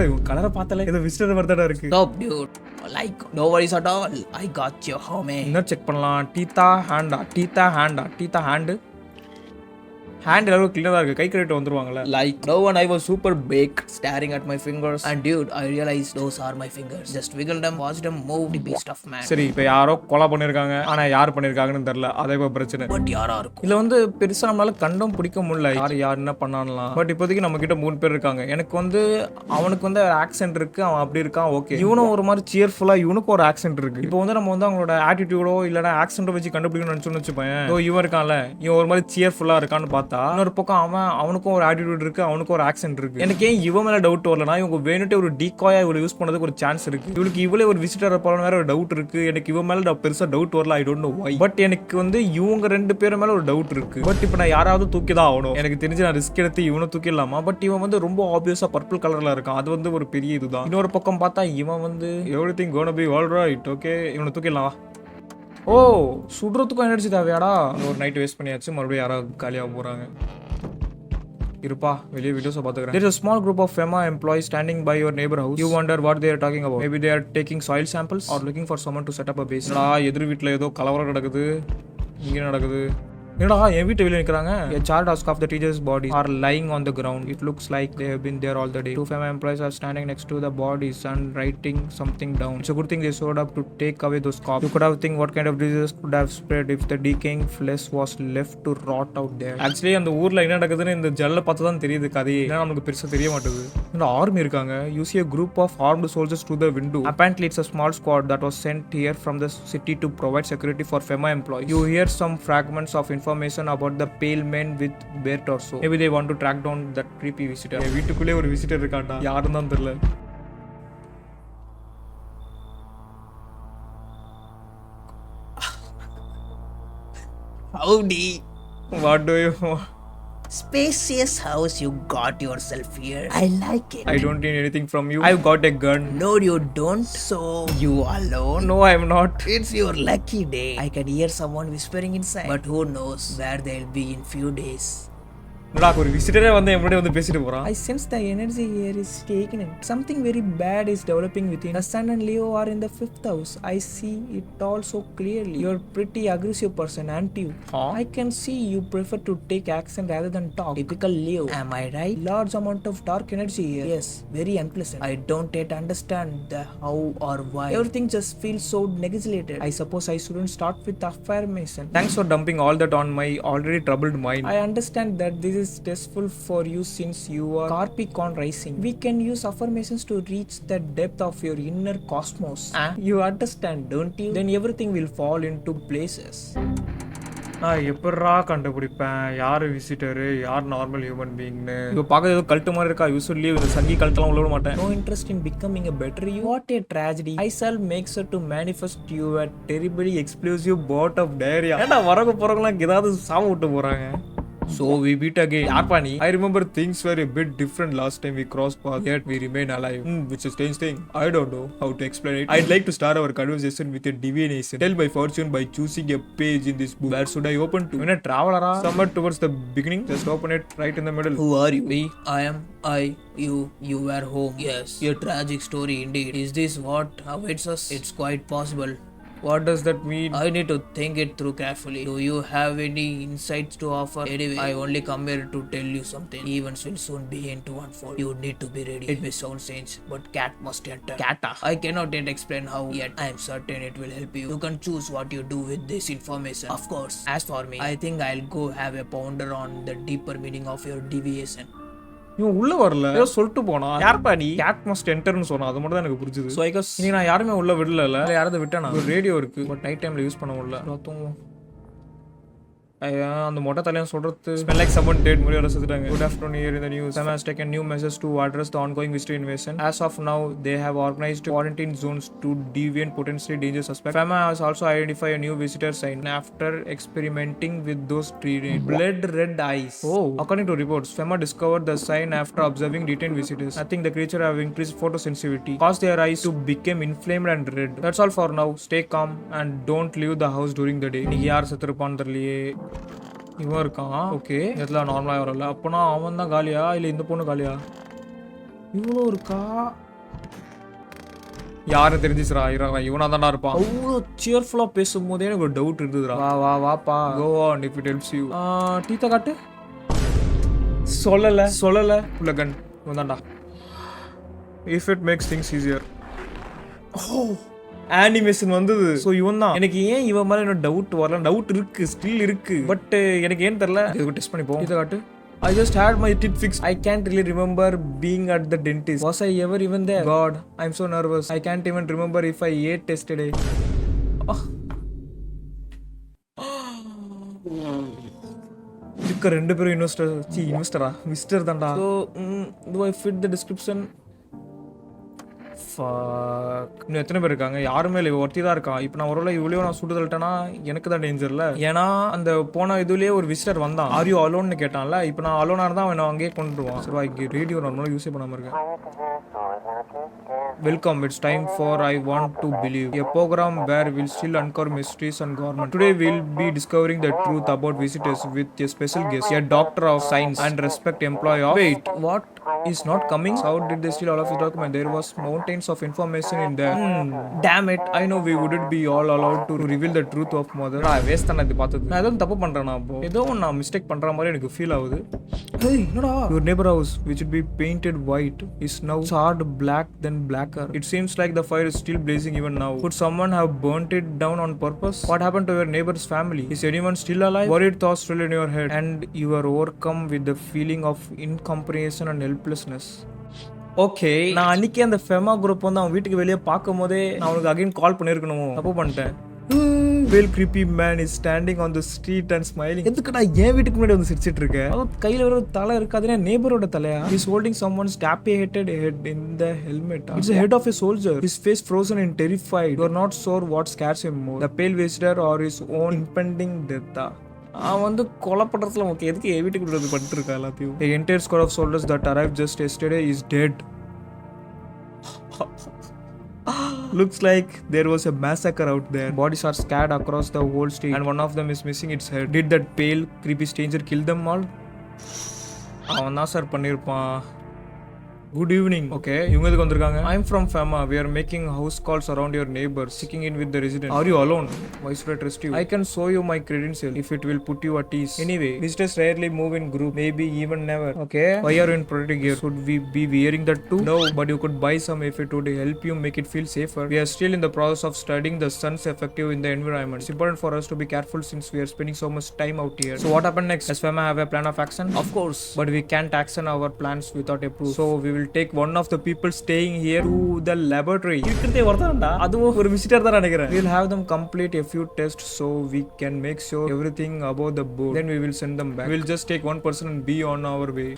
இவன் கலரை பார்த்தாலே ஏதோ விசிட்டர் வரதடா இருக்கு. Stop, dude. Like, no worries at all. I got you, homie. என்ன செக் பண்ணலாம்? டீத்தா ஹேண்ட் ஹேண்ட் எல்லாரும் கிளீனா இருக்கு. கை கழுவிட்டு வந்துருவாங்கல. Like no one, I was super baked staring at my fingers. And dude, I realized those are my fingers. Just wiggle them, watch them move. The beast of man. சரி இப்போ யாரோ கொலை பண்ணிருக்காங்க. ஆனா யார் பண்ணிருக்காங்கன்னு தெரியல. அதே இப்போ பிரச்சனை. பட் யாரா இருக்கும்? இதுல வந்து பெருசா நம்மளால கண்டம் பிடிக்க முடியல. யார் என்ன பண்ணலாம். பட் இப்போதைக்கு நம்ம கிட்ட 3 பேர் இருக்காங்க. எனக்கு வந்து அவனுக்கு வந்து ஆக்சென்ட் இருக்கு. அவன் அப்படி இருக்கான். ஓகே. இவனும் ஒரு மாதிரி சியர்ஃபுல்லா இவனுக்கு ஒரு ஆக்சென்ட் இருக்கு. இப்போ வந்து நம்ம வந்து அவங்களோட ஆட்டிடியூடோ இல்லனா ஆக்சென்ட்டோ வச்சு கண்டுபிடிக்கணும்னு நினைச்சோம்னு வச்சுப்பேன். இவன் இருக்கான்ல இவன் ஒரு மாதிரி சியர்ஃபுல்லா இருக்கான்னு பார்த்தா இன்னொரு பக்கம் அவனுக்கும் ஒரு ஆட்டிடியூட் இருக்கு. அவனுக்கும் ஒரு ஆக்சென்ட் இருக்கு. எனக்கு ஏன் இவன் மேல டவுட் வரலனா இவங்க வேணுட்டே ஒரு டீகாயா இவளை யூஸ் பண்ணதுக்கு ஒரு சான்ஸ் இருக்கு. இவளுக்கு இவளே ஒரு விசிட்டர் போறன்னு வேற ஒரு டவுட் இருக்கு. எனக்கு இவன் மேல பெருசா டவுட் வரல. I don't know why. But எனக்கு வந்து இவங்க 2 பேர் மேல ஒரு டவுட் இருக்கு. பட் இப்போ நான் யாராவது தூக்கிதான் ஆகணும். எனக்கு தெரிஞ்சு நான் ரிஸ்க் எடுத்து இவனை தூக்கிடலாமா? பட் இவன் வந்து ரொம்ப ஆப்வியஸா பர்பிள் கலர்ல இருக்கான். அது வந்து ஒரு பெரிய இதுதான். இன்னொரு பக்கம் பார்த்தா இவன் வந்து everything gonna be all right. Okay இவனை தூக்கிடலாம். ஓ சுடுறதுக்கும் எனர்ஜி தேவையாடா. ஒரு நைட் வேஸ்ட் பண்ணியாச்சு. மறுபடியும் யாராவது காலியாக போறாங்க. இருப்பா வெளியே வீடியோஸ் பாத்துக்கிறேன். There is a small group of FEMA employees standing by your neighbor house. You wonder what they are talking about. Maybe they are taking soil samples or looking for someone to set up a base. எதிர் வீட்ல ஏதோ கலவரம் நடக்குது. இங்க நடக்குது. என்னடா என் வீட்டு வெளியே நிற்கிறாங்க. A charred husk of the teachers' bodies are lying on the ground. It looks like they have been there all the day. 2 FEMA employees are standing next to the bodies and writing something down. It's a good thing they showed up to take away those cops. You could have think what kind of diseases could have spread if the decaying flesh was left to rot out there. Actually அந்த ஊர்ல என்ன நடக்குதுன்னு இந்த ஜல்ல பார்த்து தான் தெரியுது கதை. ஏன்னா நமக்கு பெருசா தெரிய மாட்டேங்குது. இந்த ஆர்மி இருக்காங்க. You see a group of armed soldiers to the window. Apparently it's a small squad that was sent here from the city to provide security for FEMA employees. You hear some fragments of information about the pale man with bare torso. Maybe they want to track down that creepy visitor. வீட்டுக்குள்ளே ஒரு visitor இருக்காண்டா, யாருன்னு தான் தெரியல. Howdy. What do you want? Spacious house you got yourself here. I like it. I don't need anything from you. I've got a gun. No, you don't. So you alone? No, I'm not. It's your lucky day. I can hear someone whispering inside. But who knows where they'll be in few days. என்னடா ஒரு விசிட்டரே வந்து என்னோட வந்து பேசிட்டு போறான். I sense the energy here is stagnant. Something very bad is developing within. The sun and Leo are in the 5th house. I see it all so clearly. You're pretty aggressive person, aren't you? Huh? I can see you prefer to take action rather than talk. Typical Leo. Am I right? Large amount of dark energy here. Yes, very unpleasant. I don't yet understand the how or why. Everything just feels so neglected. I suppose I shouldn't start with affirmation. Thanks for dumping all that on my already troubled mind. I understand that this is stressful for you since you are Capricorn rising. We can use affirmations to reach the depth of your inner cosmos. You understand, don't you? Then everything will fall into places. நான் எப்படா கண்டுபிடிப்பேன் யார் visitor யார் normal human பீயிங்னு? இப்போ பார்க்க ஏதோ cult மாதிரி இருக்கா. யூஸ்வலி இந்த சங்கி கல்ட்டெல்லாம் உள்ள விட மாட்டேன். No interest in becoming a better you? What a tragedy. I shall make sure to manifest you a terribly explosive bout of diarrhea. ஏன்டா வரக்கு போறவங்களாம் ஏதாவது சாவு விட்டு போறாங்க. So we beat again. யார்ப்பா நீ? I remember things were a bit different last time we crossed paths, yet we remain alive. Which is a strange thing. I don't know how to explain it. I'd like to start our conversation with a divination. Tell my fortune by choosing a page in this book. Where should I open to? When a traveler, somewhere towards the beginning, just open it right in the middle. Who are you? Me. I am. You were home. Yes. A tragic story indeed. Is this what awaits us? It's quite possible. What does that mean? I need to think it through carefully. Do you have any insights to offer? Anyway, I only come here to tell you something. Events will soon begin to unfold. You need to be ready. It may sound strange, but cat must enter. Cat? I cannot yet explain how, yet I am certain it will help you. You can choose what you do with this information. Of course. As for me, I think I'll go have a ponder on the deeper meaning of your deviation. இவன் உள்ள வரல, ஏதோ சொல்லிட்டு போனா. யார்ப்பா நீ? Gate must என்டர்னு சொன்னா, அது மட்டும் தான் எனக்கு புரிஞ்சுது. ஸோ ஐ கஸ் இன்னைக்கு நான் யாருமே உள்ள விடல. யாராவது விட்டேனா? ஒரு ரேடியோ இருக்கு, பட் நைட் டைம்ல யூஸ் பண்ண முடியல. தூங்குவோம். அந்த மொட்டை தலையும் சொல்றது smell like someone dead. முறையோட செத்துட்டாங்க. Good afternoon. Here in the news, FEMA has taken new measures to address the ongoing visitor invasion. As of now, they have organized quarantine zones to deviate potentially dangerous suspects. FEMA has also identified a new visitor sign after experimenting with those treated blood red eyes. According to reports, FEMA discovered the sign after observing detained visitors. I think the creature have increased photosensitivity, caused their eyes to become inflamed and red. That's all for now. Stay calm and don't leave the house during the day. இன்னைக்கு யார் செத்துருப்பான்னு தெரியலையே. இவன் இருக்கான். Okay, இதெல்லாம் நார்மலாக வரல. அப்போனா அவன் தான் காலியா இல்லை இந்த பொண்ணு காலியா? இவனும் இருக்கா? யாரும் தெரிஞ்சிச்சுரா? இவனா தான்டா இருப்பான். அவ்வளோ சியர்ஃபுல்லாக பேசும்போதே எனக்கு ஒரு டவுட் இருந்ததுடா. வாப்பா go on if it helps you. டீத்தை காட்டு. சொல்லலை புலகன் இவன் தான்டா. If it makes things easier. Animation வந்தது. ஸோ இவன் தான். எனக்கு ஏன் இவன் மேலே என்ன டவுட் வரல? டவுட் இருக்கு, ஸ்டில் இருக்கு, பட் எனக்கு ஏன்னு தெரியல. இதுக்கு டெஸ்ட் பண்ணிப்போம். இதை காட்டு. I just had my teeth fixed. I can't really remember being at the dentist. Was I ever even there? God, I'm so nervous. I can't even remember if I ate yesterday. இதுக்கு ரெண்டு பேரும் இன்வெஸ்டரா mister தான்டா. So do I fit the description? இன்னும் எத்தனை பேர் இருக்காங்க? யாருமே இல்லை, ஒருத்தி தான் இருக்கான். இப்போ நான் ஒருவேளை இவ்வளோ நான் சுட்டு தள்ளிட்டேன்னா எனக்கு தான் டேஞ்சர்ல. ஏன்னா அந்த போன இதுலயே ஒரு விசிட்டர் வந்தான். ஆர் யூ அலோன்னு கேட்டான்ல. இப்போ நான் அலோனா இருந்தா அவன் அங்கேயே கொண்டுருவான். சரி, ரேடியோ நார்மலாக யூஸே பண்ணாம இருக்கேன். Welcome, it's time for I Want to Believe, a program where we'll still uncover mysteries and government. Today we'll be discovering the truth about visitors with a special guest, a doctor of science and respect employee of... Wait, what? Is not coming? How did they steal all of his document? There was mountains of information in there. Damn it, I know we wouldn't be all allowed to reveal the truth of mother. Waste தானே இது பார்த்தது. நான் எதுவும் தப்பு பண்றேனா? அப்போ ஏதோ நான் mistake பண்ற மாதிரி எனக்கு ஃபீல் ஆகுது. Hey, என்னடா? Your neighbor house, which would be painted white, is now charred black, then blacker. It seems like the fire is still blazing even now. Could someone have burnt it down on purpose? What happened to your neighbor's family? Is anyone still alive? Worried thoughts still in your head, and you are overcome with the feeling of incomprehension and helplessness. Okay, நான் அன்னைக்கு அந்த FEMA group வந்து அவன் வீட்டுக்கு வெளியே பார்க்கும் போதே நான் அவனுக்கு அகைன் கால் பண்ணியிருக்கணும். தப்பு பண்ணிட்டேன். pale creepy man is standing on the street and smiling. எதுக்குடா ஏன் வீட்டுக்கு முன்னாடி வந்து சிரிச்சிட்டு இருக்க? அவ கையில ஒரு தலை இருக்காதுன்னா neighborோட தலையா? He's holding someone's decapitated head in the helmet. It's the head of a soldier. His face frozen and terrified. You're not sure what scares him more, the pale visitor or his own impending death. அவன் வந்து கொலை பண்றதுல நமக்கு எதுக்கு வீட்டுக்கு விடுறது பண்ணிட்டு இருக்கா எல்லாத்தையும். The entire squad of soldiers that arrived just yesterday is dead. Looks like there was a massacre out there. Bodies are scattered across the whole street and one of them is missing its head. Did that pale creepy stranger kill them all? அவன் தான் sir பண்ணிருப்பான். Good evening. Okay, இவங்க எதுக்கு வந்திருக்காங்க? I'm from FEMA. We are making house calls around your neighbors, checking in with the residents. Are you alone? Why should I trust you? I can show you my credentials if it will put you at ease. Anyway, visitors rarely move in group, maybe even never. Okay. Why are you in protective gear? Should we be wearing that too? No, but you could buy some if it would help you make it feel safer. We are still in the process of studying the sun's effect in the environment. It's important for us to be careful since we are spending so much time out here. So what happened next? Does FEMA have a plan of action? Of course, but we can't action our plans without a proof. So we will take one of the people staying here to the laboratory. இருக்கிறதே ஒருத்தன்டா, அதுவும் ஒரு visitor தான் நினைக்கிறேன். We'll have them complete a few tests so we can make sure everything above the board. Then we will send them back. We'll just take one person and be on our way.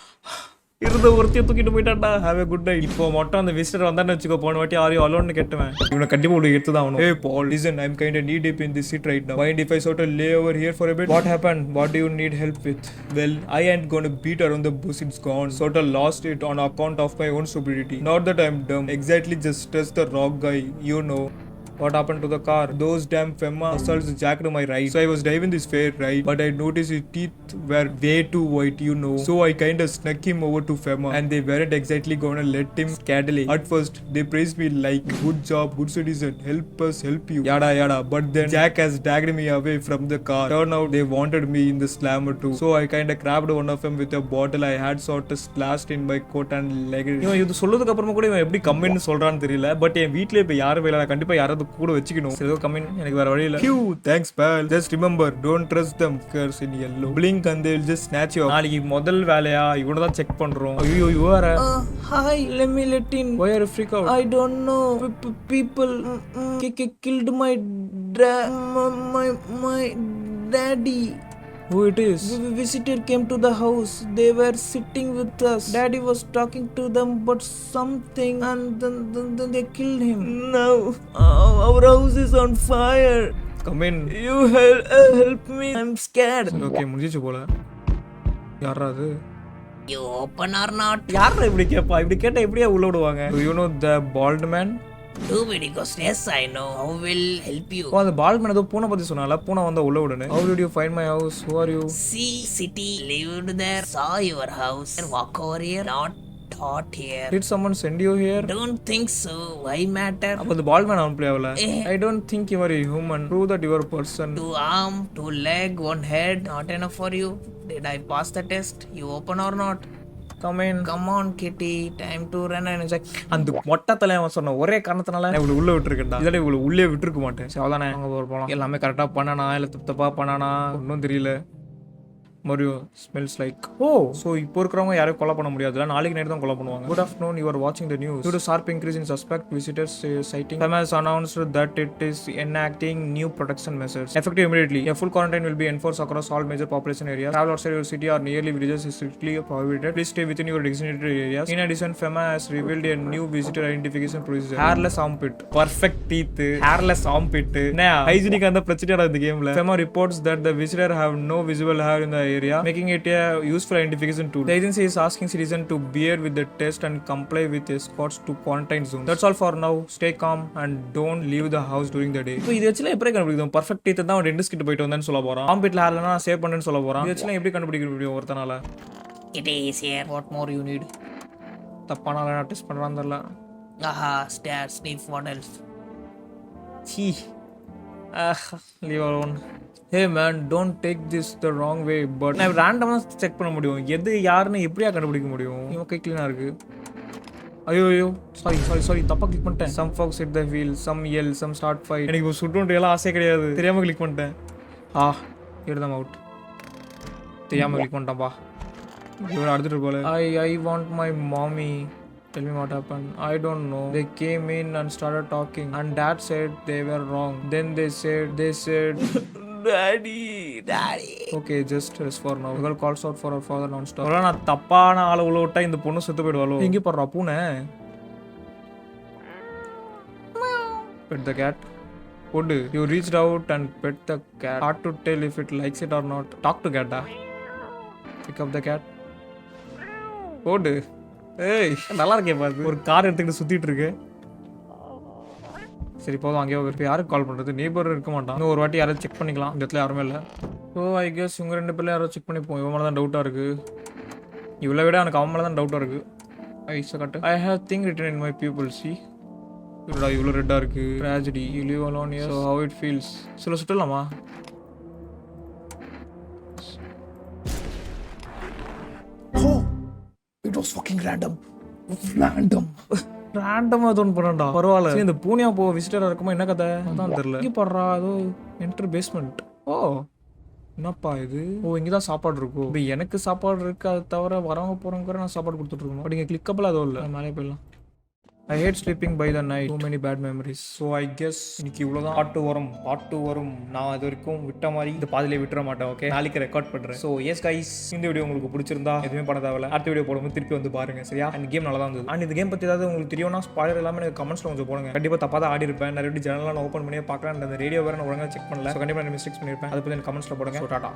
இருந்த ஒருத்தையும் தூக்கிட்டு போயிட்டான்டா. Have a good night. இப்போ மட்டும் அந்த visitor வந்தான்னு வச்சுக்கோ, போன வாட்டி ஆரியோ அலோன்னு கேட்டுவேன். இவனை கண்டிப்பா உள்ள எடுத்து தான் ஆகணும். Hey Paul, listen, I'm kind of knee deep in this shit right now. Mind if I sort of lay over here for a bit? What happened? What do you need help with? Well, I ain't gonna beat around the bush. It's gone. Sort of lost it on account of my own stupidity. Not that I'm dumb. Exactly, just trust the rock guy. You know. What happened to the car? Those damn FEMA assaults jacked my ride. So I was driving this fair, right? But I noticed his teeth were way too white, you know. So I kind of snuck him over to FEMA. And they weren't exactly gonna let him scaddle. At first, they praised me like, good job, good citizen, help us help you. Yada yada. But then Jack has dragged me away from the car. Turned out they wanted me in the slammer too. So I kind of grabbed one of them with a bottle I had sort of splashed in my coat and leg. இவன் இது சொல்றதுக்கு அப்புறமா கூட இவன் எப்படி கம்மின்னு சொல்றான்னு தெரியல. பட் என் வீட்லயே இப்ப யாரும் வேலை கண்டிப்பா யாராவது கூட வச்சுக்கணும். சரி கம்மின், எனக்கு வேற வழி இல்ல. Phew, thanks pal. Just remember, don't trust them curse in yellow. Blink and they'll just snatch you up. நாளைக்கு முதல் வேலையா இவனை தான் செக் பண்றோம். ஐயோ you are Hi, let me let in. Why are you freak out? I don't know. People killed my daddy. Who it is? Visitor came to the house. They were sitting with us. Daddy was talking to them but something and then they killed him. Now our house is on fire. Come in. You help me. I'm scared. Okay, முடிஞ்சிச்சு போல. யாரா அது? You open or not? யாரா இப்படி கேப்பா? இப்படி கேட்டா எப்படியா உள்ள விடுவாங்க? Do you know the bald man? Too many questions. Yes, I know. How will help you? அந்த bald man ஏதோ பூனை பத்தி சொன்னால, பூனை வந்தா உள்ள விடுனே. How did you find my house? Who are you? See, city, lived there, saw your house, and walk over here, not taught here. Did someone send you here? Don't think so. Why matter? அப்ப அந்த bald man அவன் பிளேவல. I don't think you are a human. Prove that you are a person. 2 arm, 2 leg, 1 head, not enough for you. Did I pass the test? You open or not? Come in. Come on kitty, time to run and check. அந்த மொட்டை தலைவன் சொன்ன ஒரே காரணத்தினால இவளை உள்ள விட்டுருக்கேன்டா. இதோட இவளை உள்ளே விட்டுருக்க மாட்டேன். அவ்வளோதானே, அங்கே போகலாம். எல்லாமே கரெக்டாக பண்ணனா இல்லை தப்பா பண்ணனா ஒன்றும் தெரியல. Mario smells like. Oh, so இப்போ இருக்கிறவங்க யாரையும் கொலை பண்ண முடியாது, நாளைக்கு நைட்டு தான் கொலை பண்ணுவாங்க. குட் ஆஃப்டர்நூன், யூ ஆர் வாட்சிங் the news. Due to sharp increase in suspect visitors sighting, FEMA has announced that it is enacting new protection measures effective immediately. A full quarantine will be enforced across all major population areas. Travel outside your city or nearly villages is strictly prohibited. Please stay within your designated areas. In addition, FEMA has revealed a new visitor identification procedure. Hairless armpit, perfect teeth, hairless armpit. Nah, hygienic அந்த பிரச்சனையா இந்த கேம்ல. FEMA reports that the visitor have no visible hair in the area, making it a useful identification tool. The agency is asking citizens to bear with the test and comply with escorts to quarantine zones. That's all for now. Stay calm and don't leave the house during the day. So இது actually எப்படி கண்டுபிடிக்கும்? Perfect teeth தான் dentist கிட்ட போயிட்டு வந்தேன்னு சொல்ல போறான். ஆம்பிட்ல ஹேர்லனா save பண்ணேன்னு சொல்ல போறான். இது actually எப்படி கண்டுபிடிக்க முடியும் ஒருத்தனால? It is here. What more you need? தப்பான ஆளை டெஸ்ட் பண்றான்னு தெரியல. Aha, stare, sniff, what else? Chee. Leave alone. Hey man, don't take this the wrong way, but நான் ரேண்டமா செக் பண்ண முடியும். எது யாருன்னு எப்படியா கண்டுபிடிக்க முடியும்? இவன் கை க்ளீனா இருக்கு. ஐயோ சாரி தப்பா கிளிக் பண்ணிட்டேன். Some folks hit the wheel, some yell, some start fight. எனக்கு இப்போ சுட்டுன்ட்டு எல்லாம் ஆசை கிடையாது, தெரியாம கிளிக் பண்ணிட்டேன். get them out. தெரியாம கிளிக் பண்ணிட்டேன்பா. இவன் அடுத்துட்டு போல. I want my mommy. Tell me what happened. I don't know. They came in and started talking and dad said they were wrong. Then they said Daddy. okay, just rest for now. The girl calls out for her father non-stop. ஒருவேளை நான் தப்பான ஆளை உள்ள விட்டா இந்த பொண்ணு செத்து போயிடுவாளோ. எங்கே போடுறா பூனை? Pet the cat. Would you reached out and pet the cat? Hard to tell if it likes it or not. Talk to cat. Pick up the cat. Would ஏய் நல்லா இருக்கே பாரு. ஒரு கார் எடுத்துக்கிட்டு சுத்திட்டு இருக்கு. சரி போதும் அங்கேயே இப்போ யாருக்கு கால் பண்ணுறது? நெய்பர் இருக்க மாட்டான். இன்னும் ஒரு வாட்டி யாராவது செக் பண்ணிக்கலாம். இந்த இடத்துல யாருமே இல்லை. ஸோ ஐ கெஸ் இவங்க 2 பேர்ல யாராவது செக் பண்ணிப்போம். இவன் மேலே தான் டவுட்டாக இருக்குது. இவ்வளோ விட எனக்கு அவன் மேலே தான் டவுட்டாக இருக்குது. ஐஸை காட்டு. I have thing written in my people see. இவ்வளோ இவ்வளோ ரெட்டாக இருக்குது. Tragedy you live alone here so how it feels. சில சுட்டலாமா? It was fucking random. ரேண்டமாக தோணு பண்ணா பரவாயில்ல. இந்த பூனியா போ விசிட்டராக இருக்குமா என்ன கதை அதான் தெரியல. இங்கே படுறா ஏதோ என்டர் பேஸ்மெண்ட். ஓ என்னப்பா இது? ஓ இங்கே தான் சாப்பாடு இருக்கும். இப்போ எனக்கு சாப்பாடு இருக்குது. அது தவிர வரவங்க போகிறவங்க நான் சாப்பாடு கொடுத்துட்ருக்கணும். பட் இங்கே கிளிக்கபிள் அதுவும் இல்லை. மேலே போயிடலாம். I hate sleeping by the night. So many bad memories. So I guess இன்னைக்கு இவ்வளோதான். பாட்டு வரும். நான் இது வரைக்கும் விட்ட மாதிரி இந்த பாதிலே விட்டுற மாட்டேன். ஓகே நாளைக்கு ரெக்கார்ட் பண்ணுறேன். ஸோ எஸ் கைஸ் இந்த வீடியோ உங்களுக்கு பிடிச்சிருந்தா எதுவுமே பண்ண தேவையில்ல. அடுத்த வீடியோ போடும்போது திருப்பி வந்து பாருங்க சரியா? அந்த கேம் நல்லா தான் இருந்தது. அண்ட் இந்த கேம் பற்றி ஏதாவது உங்களுக்கு தெரியும்னா ஸ்பாய்லர் எல்லாமே எனக்கு கமெண்ட்ஸில் கொஞ்சம் போடுங்க. கண்டிப்பாக தப்பாக தான் ஆடி இருப்பேன். நிறைய ஜெனரலாக நான் ஓப்பன் பண்ணியே பார்க்குறேன். அந்த ரேடியோ வேறு நான் ஒழுங்காக செக் பண்ணல. ஸோ கண்டிப்பாக நான் மிஸ்டேக்ஸ் பண்ணியிருப்பேன். அதை பற்றி எனக்கு கமெண்ட்ஸில் போடுங்க. So tata.